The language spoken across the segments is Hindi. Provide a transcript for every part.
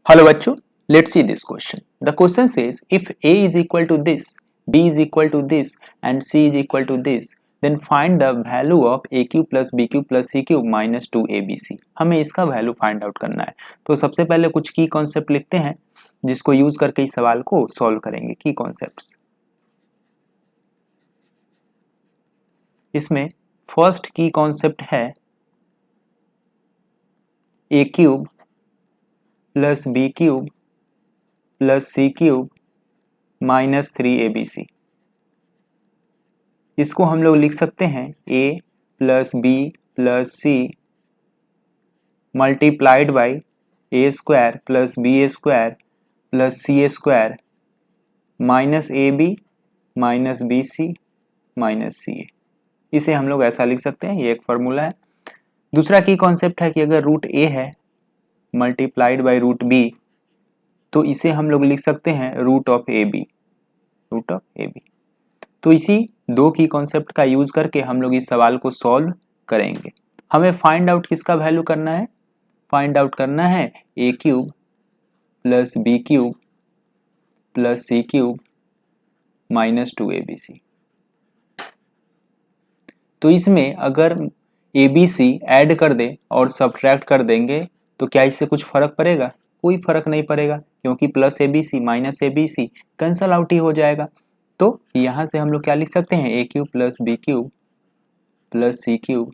Hello bachcho, let's see this question. The question says if A is equal to this, B is equal to this and C is equal to this, then find the value of AQ plus BQ plus CQ minus 2ABC. हमें इसका वैल्यू फाइंड आउट करना है। तो सबसे पहले कुछ की कॉन्सेप्ट लिखते हैं जिसको यूज करके इस सवाल को सॉल्व करेंगे। की कॉन्सेप्ट्स इसमें फर्स्ट की कॉन्सेप्ट है A cube plus B cube plus C cube minus 3ABC। इसको हम लोग लिख सकते हैं a plus B plus C multiplied by A square plus B square plus C square minus A B minus B C minus C A. इसे हम लोग ऐसा लिख सकते हैं, ये एक फॉर्मूला है। दूसरा की कॉन्सेप्ट है कि अगर रूट ए है मल्टीप्लाइड बाई रूट बी तो इसे हम लोग लिख सकते हैं root of A B, root of A B. तो इसी दो की कॉन्सेप्ट का यूज करके हम लोग इस सवाल को सॉल्व करेंगे। हमें फाइंड आउट किसका वैल्यू करना है? फाइंड आउट करना है A cube plus B cube plus C cube minus 2ABC। तो इसमें अगर ABC ऐड कर दे और सब्ट्रैक्ट कर देंगे तो क्या इससे कुछ फर्क पड़ेगा? कोई फर्क नहीं पड़ेगा, क्योंकि plus ABC minus ABC cancel out ही हो जाएगा। तो यहां से हम लोग क्या लिख सकते हैं? A cube plus B cube plus C cube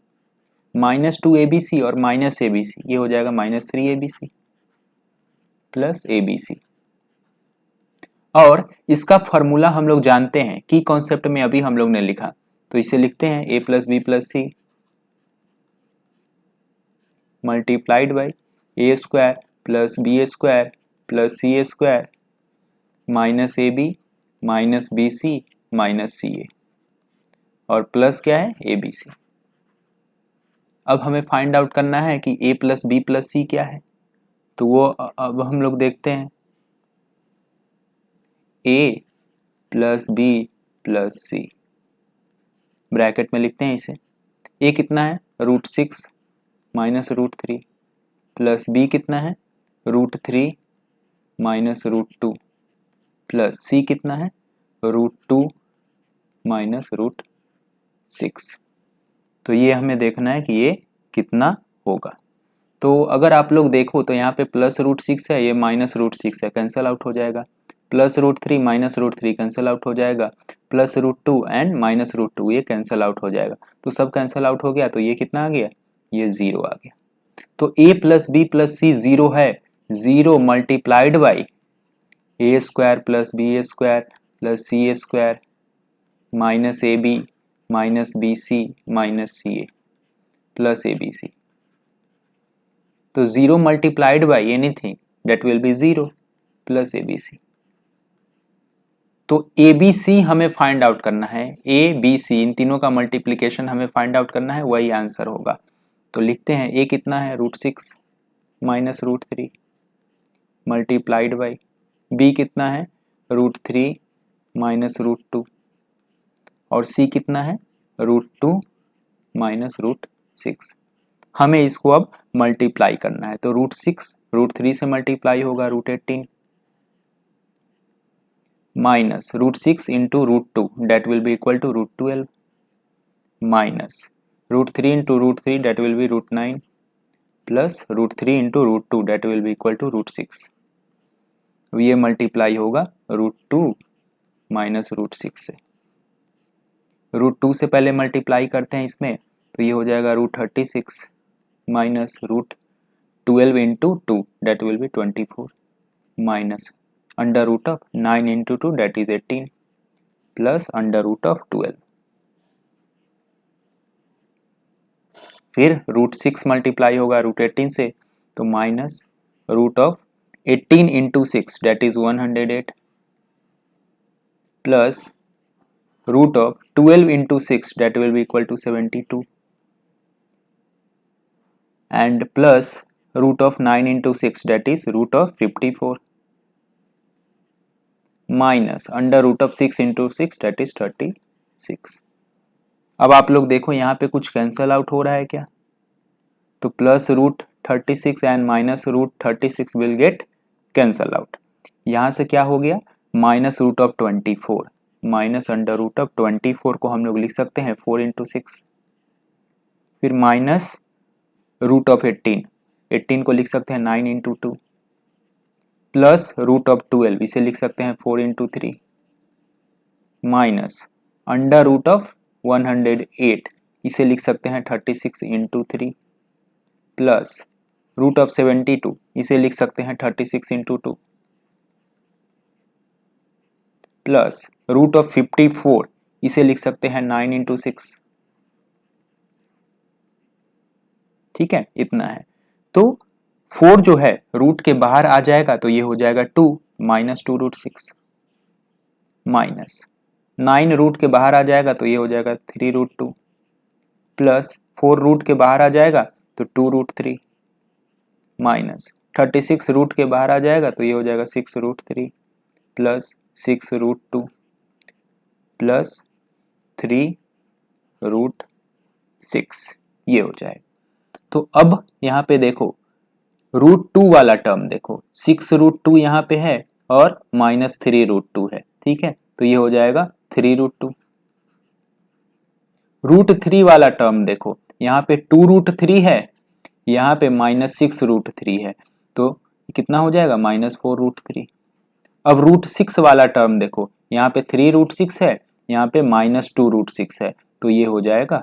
minus 2ABC और माइनस ABC, ये हो जाएगा माइनस 3ABC प्लस ABC। और इसका फॉर्मूला हम लोग जानते हैं कि कॉन्सेप्ट में अभी हम लोग ने लिखा, तो इसे लिखते हैं A plus B plus C multiplied by A square plus B square plus C square minus A B minus B C minus C A और प्लस क्या है? A B C. अब हमें फाइंड आउट करना है कि a plus B plus C क्या है, तो वो अब हम लोग देखते हैं। a plus B plus C bracket में लिखते हैं इसे। a कितना है? Root 6 minus root 3 plus b कितना है? Root 3 minus root 2 plus c कितना है? Root 2 minus root 6। तो ये हमें देखना है कि ये कितना होगा। तो अगर आप लोग देखो तो यहाँ पे प्लस रूट 6 है, ये माइनस रूट 6 है, कैंसिल आउट हो जाएगा। Plus root 3 minus root 3 cancel out हो जाएगा। Plus root 2 and minus root 2 ये कैंसिल आउट हो जाएगा। तो सब कैंसिल आउट हो गया, तो ये कितना आ गया? ये 0 आ गया। तो a plus B plus C 0 है। 0 multiplied by A square plus B square plus C square minus A B minus B C minus C A plus A B C. तो 0 multiplied by anything that will be 0 plus A B C. तो ए बी सी हमें फाइंड आउट करना है। ए बी सी इन तीनों का मल्टीप्लीकेशन हमें फाइंड आउट करना है, वही आंसर होगा। तो लिखते हैं ए कितना है? Root 6 minus root 3 multiplied by B कितना है? रूट 3 माइनस रूट 2 और सी कितना है? Root 2 minus root 6। हमें इसको अब मल्टीप्लाई करना है। तो रूट 6 रूट 3 से मल्टीप्लाई होगा root 18 minus root 6 into root 2 that will be equal to root 12 minus root 3 into root 3 that will be root 9 plus root 3 into root 2 that will be equal to root 6। ये मल्टीप्लाई होगा रूट 2 माइनस रूट 6 से। रूट 2 से पहले मल्टीप्लाई करते हैं इसमें, तो ये हो जाएगा root 36 minus root 12 into 2 that will be 24 minus under root of 9 into 2 that is 18 plus under root of 12। फिर रूट 6 मल्टीप्लाई होगा रूट 18 से, तो minus root of 18 into 6 that is 108 plus root of 12 into 6 that will be equal to 72 and plus root of 9 into 6 that is root of 54 minus under root of 6 into 6 that is 36। अब आप लोग देखो यहाँ पे कुछ कैंसल आउट हो रहा है क्या? तो plus root 36 and minus root 36 will get cancel out. यहाँ से क्या हो गया, minus root of 24 minus under root of 24 को हम लोग लिख सकते हैं 4 इंटू 6, फिर माइनस रूट ऑफ 18 को लिख सकते हैं 9 इंटू 2, प्लस रूट ऑफ 12 इसे लिख सकते हैं 4 into 3, minus under root of 108 इसे लिख सकते हैं 36 इंटू 3, प्लस रूट ऑफ 72 इसे लिख सकते हैं 36 इंटू 2, प्लस रूट ऑफ 54 इसे लिख सकते हैं 9 इंटू 6। ठीक है, इतना है। तो 4 जो है रूट के बाहर आ जाएगा तो ये हो जाएगा 2 माइनस 2 रूट 6, माइनस 9 रूट के बाहर आ जाएगा तो ये हो जाएगा 3 रूट 2, प्लस 4 रूट के बाहर आ जाएगा तो 2 रूट 3, माइनस 36 रूट के बाहर आ जाएगा तो ये हो जाएगा 6 root 3, plus 6 root 2, plus 3 root 6, ये हो जाएगा। तो अब यहाँ पे देखो रूट 2 वाला टर्म देखो, 6 रूट 2 यहाँ पे है और माइनस 3 रूट 2 है। ठीक है, तो ये हो जाएगा 3 रूट 2। रूट 3 वाला टर्म देखो, यहाँ पे 2 रूट 3 है, यहाँ पे माइनस 6 रूट 3 है, तो कितना हो जाएगा माइनस 4 रूट 3। अब रूट 6 वाला टर्म देखो, यहाँ पे 3 रूट 6 है, यहाँ पे माइनस 2 रूट 6 है, तो ये हो जाएगा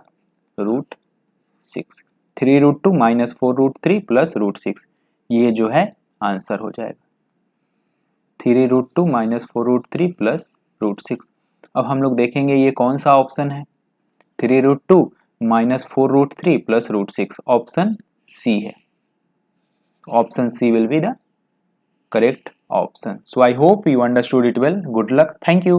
root 6। 3 root 2 minus 4 root 3 plus root 6, ये जो है आंसर हो जाएगा 3 root 2 minus 4 root 3 plus root 6। अब हम लोग देखेंगे ये कौन सा ऑप्शन है, 3 root 2 minus 4 root 3 plus root 6, option C है। Option C will be the correct option. So I hope you understood it well. Good luck. Thank you.